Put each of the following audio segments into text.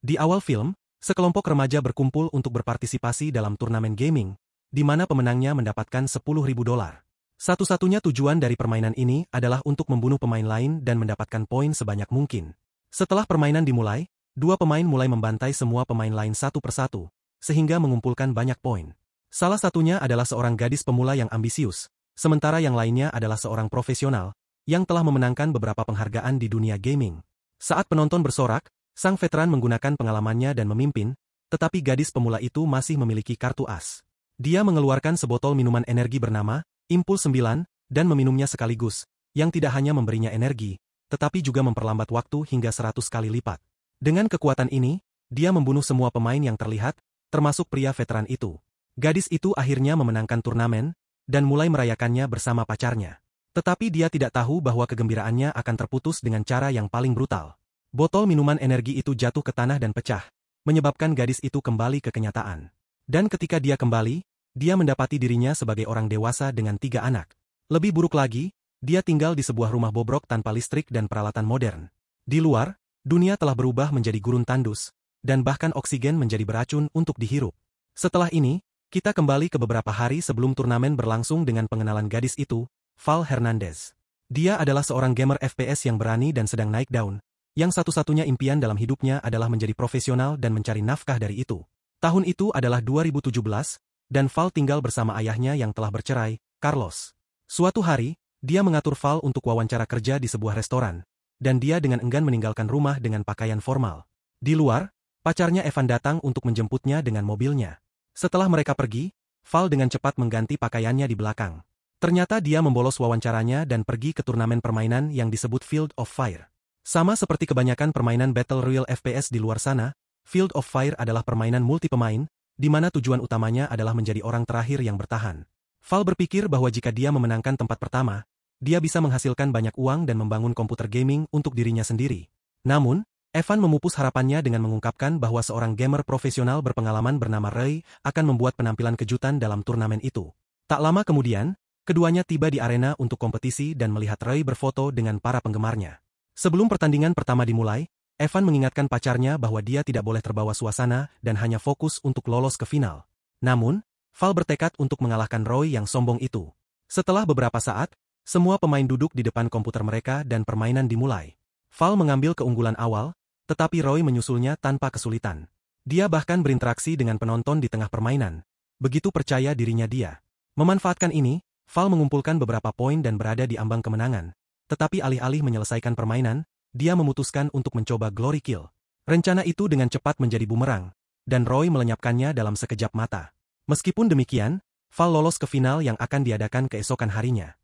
Di awal film, sekelompok remaja berkumpul untuk berpartisipasi dalam turnamen gaming, di mana pemenangnya mendapatkan $10.000. Satu-satunya tujuan dari permainan ini adalah untuk membunuh pemain lain dan mendapatkan poin sebanyak mungkin. Setelah permainan dimulai, dua pemain mulai membantai semua pemain lain satu persatu, sehingga mengumpulkan banyak poin. Salah satunya adalah seorang gadis pemula yang ambisius, sementara yang lainnya adalah seorang profesional, yang telah memenangkan beberapa penghargaan di dunia gaming. Saat penonton bersorak, sang veteran menggunakan pengalamannya dan memimpin, tetapi gadis pemula itu masih memiliki kartu as. Dia mengeluarkan sebotol minuman energi bernama Impuls 9, dan meminumnya sekaligus, yang tidak hanya memberinya energi, tetapi juga memperlambat waktu hingga 100 kali lipat. Dengan kekuatan ini, dia membunuh semua pemain yang terlihat, termasuk pria veteran itu. Gadis itu akhirnya memenangkan turnamen, dan mulai merayakannya bersama pacarnya. Tetapi dia tidak tahu bahwa kegembiraannya akan terputus dengan cara yang paling brutal. Botol minuman energi itu jatuh ke tanah dan pecah, menyebabkan gadis itu kembali ke kenyataan. Dan ketika dia kembali, dia mendapati dirinya sebagai orang dewasa dengan 3 anak. Lebih buruk lagi, dia tinggal di sebuah rumah bobrok tanpa listrik dan peralatan modern. Di luar, dunia telah berubah menjadi gurun tandus, dan bahkan oksigen menjadi beracun untuk dihirup. Setelah ini, kita kembali ke beberapa hari sebelum turnamen berlangsung dengan pengenalan gadis itu, Val Hernandez. Dia adalah seorang gamer FPS yang berani dan sedang naik daun, yang satu-satunya impian dalam hidupnya adalah menjadi profesional dan mencari nafkah dari itu. Tahun itu adalah 2017, dan Val tinggal bersama ayahnya yang telah bercerai, Carlos. Suatu hari, dia mengatur Val untuk wawancara kerja di sebuah restoran, dan dia dengan enggan meninggalkan rumah dengan pakaian formal. Di luar, pacarnya Evan datang untuk menjemputnya dengan mobilnya. Setelah mereka pergi, Val dengan cepat mengganti pakaiannya di belakang. Ternyata dia membolos wawancaranya dan pergi ke turnamen permainan yang disebut Field of Fire. Sama seperti kebanyakan permainan Battle Royale FPS di luar sana, Field of Fire adalah permainan multi pemain, di mana tujuan utamanya adalah menjadi orang terakhir yang bertahan. Val berpikir bahwa jika dia memenangkan tempat pertama, dia bisa menghasilkan banyak uang dan membangun komputer gaming untuk dirinya sendiri. Namun, Evan memupus harapannya dengan mengungkapkan bahwa seorang gamer profesional berpengalaman bernama Ray akan membuat penampilan kejutan dalam turnamen itu. Tak lama kemudian, keduanya tiba di arena untuk kompetisi dan melihat Ray berfoto dengan para penggemarnya. Sebelum pertandingan pertama dimulai, Evan mengingatkan pacarnya bahwa dia tidak boleh terbawa suasana dan hanya fokus untuk lolos ke final. Namun, Val bertekad untuk mengalahkan Roy yang sombong itu. Setelah beberapa saat, semua pemain duduk di depan komputer mereka dan permainan dimulai. Val mengambil keunggulan awal, tetapi Roy menyusulnya tanpa kesulitan. Dia bahkan berinteraksi dengan penonton di tengah permainan. Begitu percaya dirinya dia. Memanfaatkan ini, Val mengumpulkan beberapa poin dan berada di ambang kemenangan. Tetapi alih-alih menyelesaikan permainan, dia memutuskan untuk mencoba Glory Kill. Rencana itu dengan cepat menjadi bumerang, dan Roy melenyapkannya dalam sekejap mata. Meskipun demikian, Val lolos ke final yang akan diadakan keesokan harinya.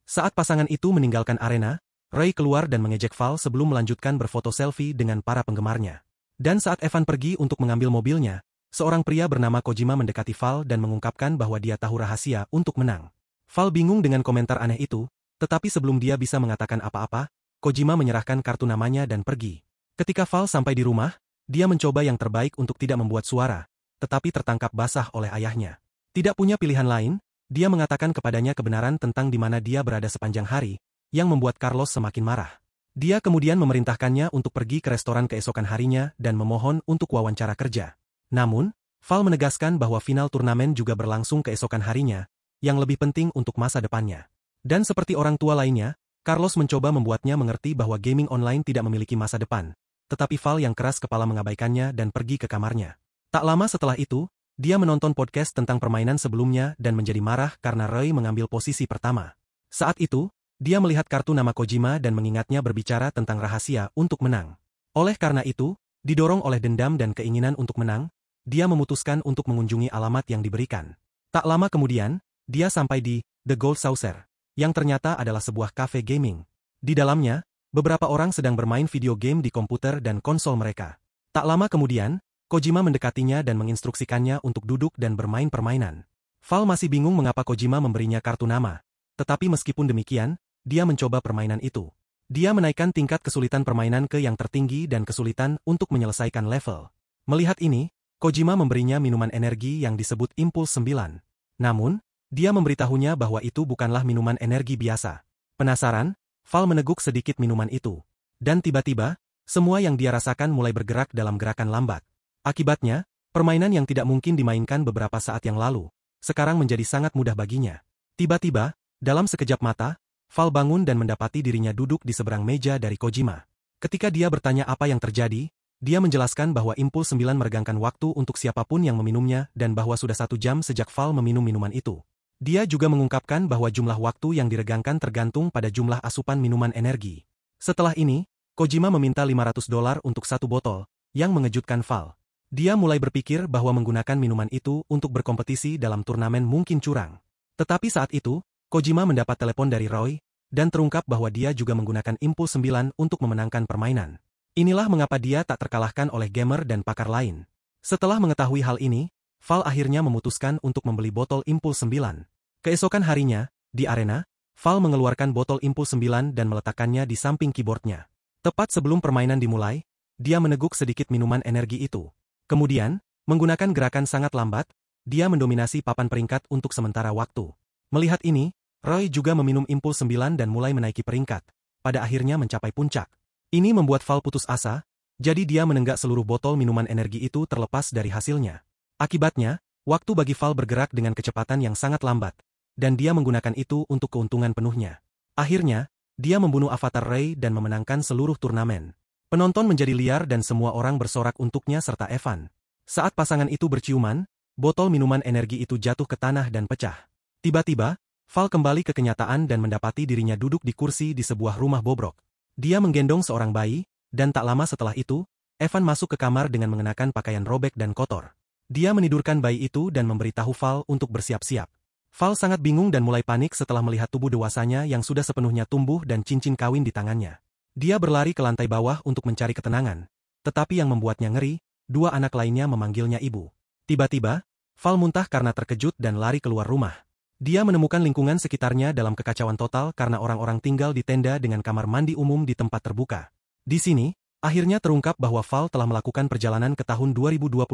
Saat pasangan itu meninggalkan arena, Roy keluar dan mengejek Val sebelum melanjutkan berfoto selfie dengan para penggemarnya. Dan saat Evan pergi untuk mengambil mobilnya, seorang pria bernama Kojima mendekati Val dan mengungkapkan bahwa dia tahu rahasia untuk menang. Val bingung dengan komentar aneh itu, tetapi sebelum dia bisa mengatakan apa-apa, Kojima menyerahkan kartu namanya dan pergi. Ketika Val sampai di rumah, dia mencoba yang terbaik untuk tidak membuat suara, tetapi tertangkap basah oleh ayahnya. Tidak punya pilihan lain, dia mengatakan kepadanya kebenaran tentang di mana dia berada sepanjang hari, yang membuat Carlos semakin marah. Dia kemudian memerintahkannya untuk pergi ke restoran keesokan harinya dan memohon untuk wawancara kerja. Namun, Val menegaskan bahwa final turnamen juga berlangsung keesokan harinya, yang lebih penting untuk masa depannya. Dan seperti orang tua lainnya, Carlos mencoba membuatnya mengerti bahwa gaming online tidak memiliki masa depan, tetapi Val yang keras kepala mengabaikannya dan pergi ke kamarnya. Tak lama setelah itu, dia menonton podcast tentang permainan sebelumnya dan menjadi marah karena Roy mengambil posisi pertama. Saat itu, dia melihat kartu nama Kojima dan mengingatnya berbicara tentang rahasia untuk menang. Oleh karena itu, didorong oleh dendam dan keinginan untuk menang, dia memutuskan untuk mengunjungi alamat yang diberikan. Tak lama kemudian, dia sampai di The Gold Saucer, yang ternyata adalah sebuah kafe gaming. Di dalamnya, beberapa orang sedang bermain video game di komputer dan konsol mereka. Tak lama kemudian, Kojima mendekatinya dan menginstruksikannya untuk duduk dan bermain permainan. Val masih bingung mengapa Kojima memberinya kartu nama. Tetapi meskipun demikian, dia mencoba permainan itu. Dia menaikkan tingkat kesulitan permainan ke yang tertinggi dan kesulitan untuk menyelesaikan level. Melihat ini, Kojima memberinya minuman energi yang disebut Impuls 9. Namun, dia memberitahunya bahwa itu bukanlah minuman energi biasa. Penasaran, Val meneguk sedikit minuman itu. Dan tiba-tiba, Semua yang dia rasakan mulai bergerak dalam gerakan lambat. Akibatnya, permainan yang tidak mungkin dimainkan beberapa saat yang lalu, sekarang menjadi sangat mudah baginya. Tiba-tiba, dalam sekejap mata, Val bangun dan mendapati dirinya duduk di seberang meja dari Kojima. Ketika dia bertanya apa yang terjadi, dia menjelaskan bahwa Impuls 9 meregangkan waktu untuk siapapun yang meminumnya dan bahwa sudah 1 jam sejak Val meminum minuman itu. Dia juga mengungkapkan bahwa jumlah waktu yang diregangkan tergantung pada jumlah asupan minuman energi. Setelah ini, Kojima meminta $500 untuk 1 botol, yang mengejutkan Val. Dia mulai berpikir bahwa menggunakan minuman itu untuk berkompetisi dalam turnamen mungkin curang. Tetapi saat itu, Kojima mendapat telepon dari Roy, dan terungkap bahwa dia juga menggunakan Impuls 9 untuk memenangkan permainan. Inilah mengapa dia tak terkalahkan oleh gamer dan pakar lain. Setelah mengetahui hal ini, Val akhirnya memutuskan untuk membeli botol Impuls 9. Keesokan harinya, di arena, Val mengeluarkan botol Impuls 9 dan meletakkannya di samping keyboardnya. Tepat sebelum permainan dimulai, dia meneguk sedikit minuman energi itu. Kemudian, menggunakan gerakan sangat lambat, dia mendominasi papan peringkat untuk sementara waktu. Melihat ini, Roy juga meminum Impuls 9 dan mulai menaiki peringkat, pada akhirnya mencapai puncak. Ini membuat Val putus asa, jadi dia menenggak seluruh botol minuman energi itu terlepas dari hasilnya. Akibatnya, waktu bagi Val bergerak dengan kecepatan yang sangat lambat, dan dia menggunakan itu untuk keuntungan penuhnya. Akhirnya, dia membunuh avatar Ray dan memenangkan seluruh turnamen. Penonton menjadi liar dan semua orang bersorak untuknya serta Evan. Saat pasangan itu berciuman, botol minuman energi itu jatuh ke tanah dan pecah. Tiba-tiba, Val kembali ke kenyataan dan mendapati dirinya duduk di kursi di sebuah rumah bobrok. Dia menggendong seorang bayi, dan tak lama setelah itu, Evan masuk ke kamar dengan mengenakan pakaian robek dan kotor. Dia menidurkan bayi itu dan memberitahu Val untuk bersiap-siap. Val sangat bingung dan mulai panik setelah melihat tubuh dewasanya yang sudah sepenuhnya tumbuh dan cincin kawin di tangannya. Dia berlari ke lantai bawah untuk mencari ketenangan, tetapi yang membuatnya ngeri, 2 anak lainnya memanggilnya ibu. Tiba-tiba, Val muntah karena terkejut dan lari keluar rumah. Dia menemukan lingkungan sekitarnya dalam kekacauan total karena orang-orang tinggal di tenda dengan kamar mandi umum di tempat terbuka. Di sini, akhirnya terungkap bahwa Val telah melakukan perjalanan ke tahun 2029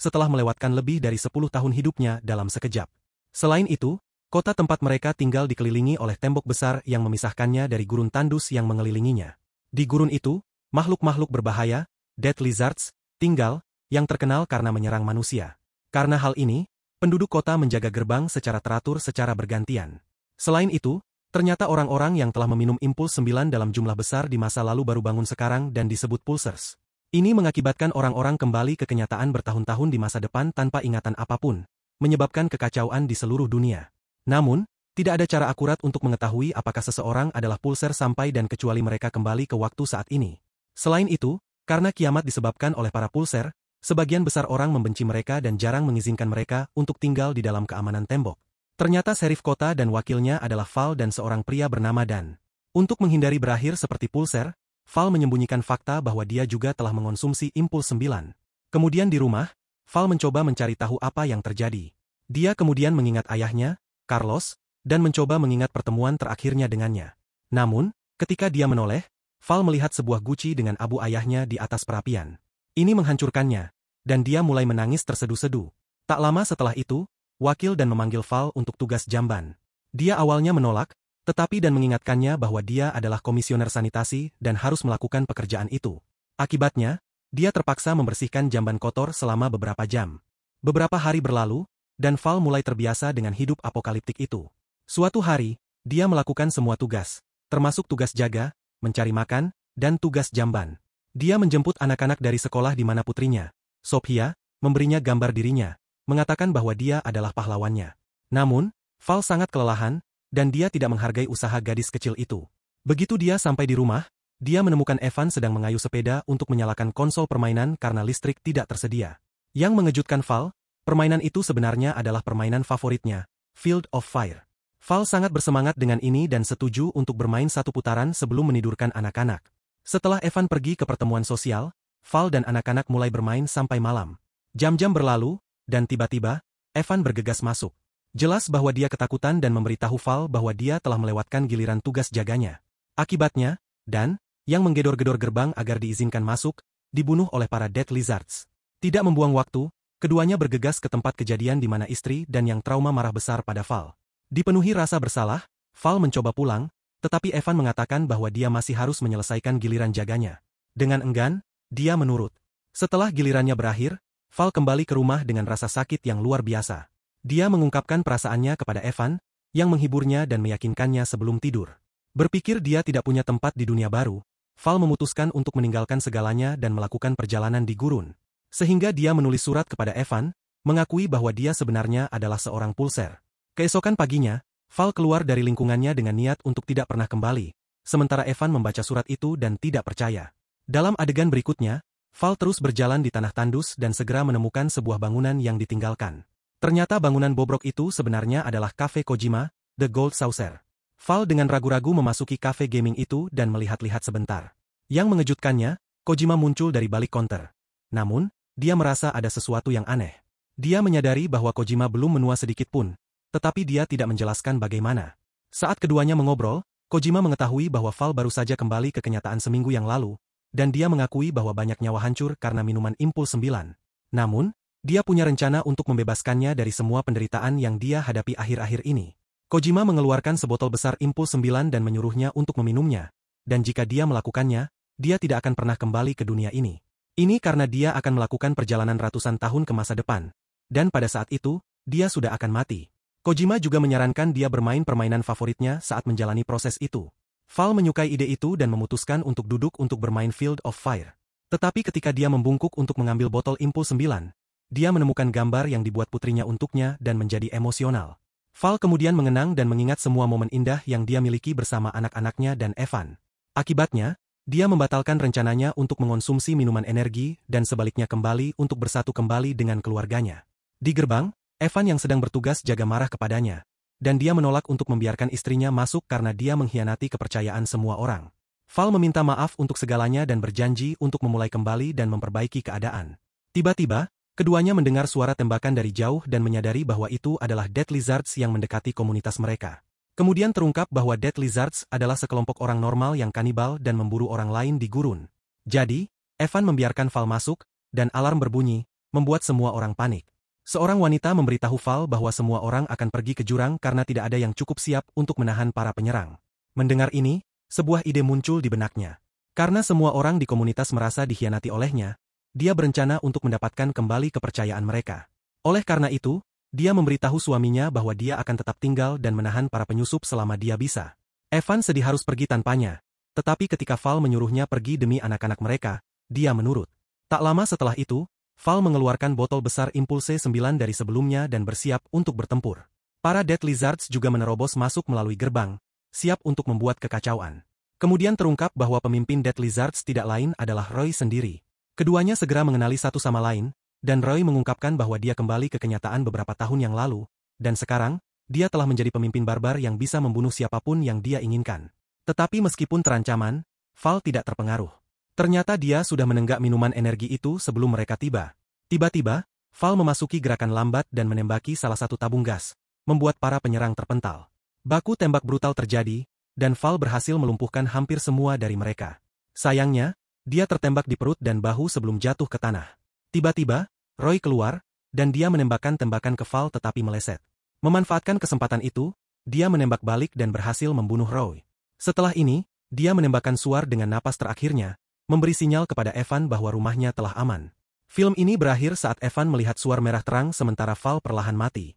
setelah melewatkan lebih dari 10 tahun hidupnya dalam sekejap. Selain itu, kota tempat mereka tinggal dikelilingi oleh tembok besar yang memisahkannya dari gurun tandus yang mengelilinginya. Di gurun itu, makhluk-makhluk berbahaya, Death Lizards, tinggal, yang terkenal karena menyerang manusia. Karena hal ini, penduduk kota menjaga gerbang secara teratur secara bergantian. Selain itu, ternyata orang-orang yang telah meminum Impuls 9 dalam jumlah besar di masa lalu baru bangun sekarang dan disebut Pulsers. Ini mengakibatkan orang-orang kembali ke kenyataan bertahun-tahun di masa depan tanpa ingatan apapun, menyebabkan kekacauan di seluruh dunia. Namun, tidak ada cara akurat untuk mengetahui apakah seseorang adalah Pulser sampai dan kecuali mereka kembali ke waktu saat ini. Selain itu, karena kiamat disebabkan oleh para Pulser, sebagian besar orang membenci mereka dan jarang mengizinkan mereka untuk tinggal di dalam keamanan tembok. Ternyata serif kota dan wakilnya adalah Val dan seorang pria bernama Dan. Untuk menghindari berakhir seperti Pulser, Val menyembunyikan fakta bahwa dia juga telah mengonsumsi Impuls 9. Kemudian di rumah, Val mencoba mencari tahu apa yang terjadi. Dia kemudian mengingat ayahnya, Carlos, dan mencoba mengingat pertemuan terakhirnya dengannya. Namun, ketika dia menoleh, Val melihat sebuah guci dengan abu ayahnya di atas perapian. Ini menghancurkannya, dan dia mulai menangis terseduh-seduh. Tak lama setelah itu, wakil dan memanggil Val untuk tugas jamban. Dia awalnya menolak, tetapi dan mengingatkannya bahwa dia adalah komisioner sanitasi dan harus melakukan pekerjaan itu. Akibatnya, dia terpaksa membersihkan jamban kotor selama beberapa jam. Beberapa hari berlalu, dan Val mulai terbiasa dengan hidup apokaliptik itu. Suatu hari, dia melakukan semua tugas, termasuk tugas jaga, mencari makan, dan tugas jamban. Dia menjemput anak-anak dari sekolah di mana putrinya, Sophia, memberinya gambar dirinya, mengatakan bahwa dia adalah pahlawannya. Namun, Val sangat kelelahan, dan dia tidak menghargai usaha gadis kecil itu. Begitu dia sampai di rumah, dia menemukan Evan sedang mengayuh sepeda untuk menyalakan konsol permainan karena listrik tidak tersedia. Yang mengejutkan Val, permainan itu sebenarnya adalah permainan favoritnya, Field of Fire. Val sangat bersemangat dengan ini dan setuju untuk bermain 1 putaran sebelum menidurkan anak-anak. Setelah Evan pergi ke pertemuan sosial, Val dan anak-anak mulai bermain sampai malam. Jam-jam berlalu, dan tiba-tiba, Evan bergegas masuk. Jelas bahwa dia ketakutan dan memberitahu Val bahwa dia telah melewatkan giliran tugas jaganya. Akibatnya, Dan, yang menggedor-gedor gerbang agar diizinkan masuk, dibunuh oleh para Death Lizards. Tidak membuang waktu, keduanya bergegas ke tempat kejadian di mana istri dan yang trauma marah besar pada Val. Dipenuhi rasa bersalah, Val mencoba pulang, tetapi Evan mengatakan bahwa dia masih harus menyelesaikan giliran jaganya. Dengan enggan, dia menurut. Setelah gilirannya berakhir, Val kembali ke rumah dengan rasa sakit yang luar biasa. Dia mengungkapkan perasaannya kepada Evan, yang menghiburnya dan meyakinkannya sebelum tidur. Berpikir dia tidak punya tempat di dunia baru, Val memutuskan untuk meninggalkan segalanya dan melakukan perjalanan di gurun. Sehingga dia menulis surat kepada Evan, mengakui bahwa dia sebenarnya adalah seorang pulser. Keesokan paginya, Val keluar dari lingkungannya dengan niat untuk tidak pernah kembali, sementara Evan membaca surat itu dan tidak percaya. Dalam adegan berikutnya, Val terus berjalan di tanah tandus dan segera menemukan sebuah bangunan yang ditinggalkan. Ternyata bangunan bobrok itu sebenarnya adalah Cafe Kojima, The Gold Saucer. Val dengan ragu-ragu memasuki kafe gaming itu dan melihat-lihat sebentar. Yang mengejutkannya, Kojima muncul dari balik konter. Namun, dia merasa ada sesuatu yang aneh. Dia menyadari bahwa Kojima belum menua sedikit pun, tetapi dia tidak menjelaskan bagaimana. Saat keduanya mengobrol, Kojima mengetahui bahwa Val baru saja kembali ke kenyataan seminggu yang lalu, dan dia mengakui bahwa banyak nyawa hancur karena minuman Impuls 9. Namun, dia punya rencana untuk membebaskannya dari semua penderitaan yang dia hadapi akhir-akhir ini. Kojima mengeluarkan sebotol besar Impuls 9 dan menyuruhnya untuk meminumnya, dan jika dia melakukannya, dia tidak akan pernah kembali ke dunia ini. Ini karena dia akan melakukan perjalanan ratusan tahun ke masa depan, dan pada saat itu, dia sudah akan mati. Kojima juga menyarankan dia bermain permainan favoritnya saat menjalani proses itu. Val menyukai ide itu dan memutuskan untuk duduk untuk bermain Field of Fire. Tetapi ketika dia membungkuk untuk mengambil botol Impuls 9, dia menemukan gambar yang dibuat putrinya untuknya dan menjadi emosional. Val kemudian mengenang dan mengingat semua momen indah yang dia miliki bersama anak-anaknya dan Evan. Akibatnya, dia membatalkan rencananya untuk mengonsumsi minuman energi dan sebaliknya kembali untuk bersatu kembali dengan keluarganya. Di gerbang, Evan yang sedang bertugas jaga marah kepadanya, dan dia menolak untuk membiarkan istrinya masuk karena dia mengkhianati kepercayaan semua orang. Val meminta maaf untuk segalanya dan berjanji untuk memulai kembali dan memperbaiki keadaan. Tiba-tiba, keduanya mendengar suara tembakan dari jauh dan menyadari bahwa itu adalah Dead Lizards yang mendekati komunitas mereka. Kemudian terungkap bahwa Dead Lizards adalah sekelompok orang normal yang kanibal dan memburu orang lain di gurun. Jadi, Evan membiarkan Val masuk, dan alarm berbunyi, membuat semua orang panik. Seorang wanita memberitahu Val bahwa semua orang akan pergi ke jurang karena tidak ada yang cukup siap untuk menahan para penyerang. Mendengar ini, sebuah ide muncul di benaknya. Karena semua orang di komunitas merasa dikhianati olehnya, dia berencana untuk mendapatkan kembali kepercayaan mereka. Oleh karena itu, dia memberitahu suaminya bahwa dia akan tetap tinggal dan menahan para penyusup selama dia bisa. Evan sedih harus pergi tanpanya, tetapi ketika Val menyuruhnya pergi demi anak-anak mereka, dia menurut. Tak lama setelah itu, Val mengeluarkan botol besar Impulse 9 dari sebelumnya dan bersiap untuk bertempur. Para Dead Lizards juga menerobos masuk melalui gerbang, siap untuk membuat kekacauan. Kemudian terungkap bahwa pemimpin Dead Lizards tidak lain adalah Roy sendiri. Keduanya segera mengenali satu sama lain, dan Roy mengungkapkan bahwa dia kembali ke kenyataan beberapa tahun yang lalu, dan sekarang, dia telah menjadi pemimpin barbar yang bisa membunuh siapapun yang dia inginkan. Tetapi meskipun terancaman, Val tidak terpengaruh. Ternyata dia sudah menenggak minuman energi itu sebelum mereka tiba. Tiba-tiba, Val memasuki gerakan lambat dan menembaki salah satu tabung gas, membuat para penyerang terpental. Baku tembak brutal terjadi, dan Val berhasil melumpuhkan hampir semua dari mereka. Sayangnya, dia tertembak di perut dan bahu sebelum jatuh ke tanah. Tiba-tiba, Roy keluar, dan dia menembakkan tembakan ke Val tetapi meleset. Memanfaatkan kesempatan itu, dia menembak balik dan berhasil membunuh Roy. Setelah ini, dia menembakkan suar dengan napas terakhirnya, memberi sinyal kepada Evan bahwa rumahnya telah aman. Film ini berakhir saat Evan melihat suar merah terang sementara Val perlahan mati.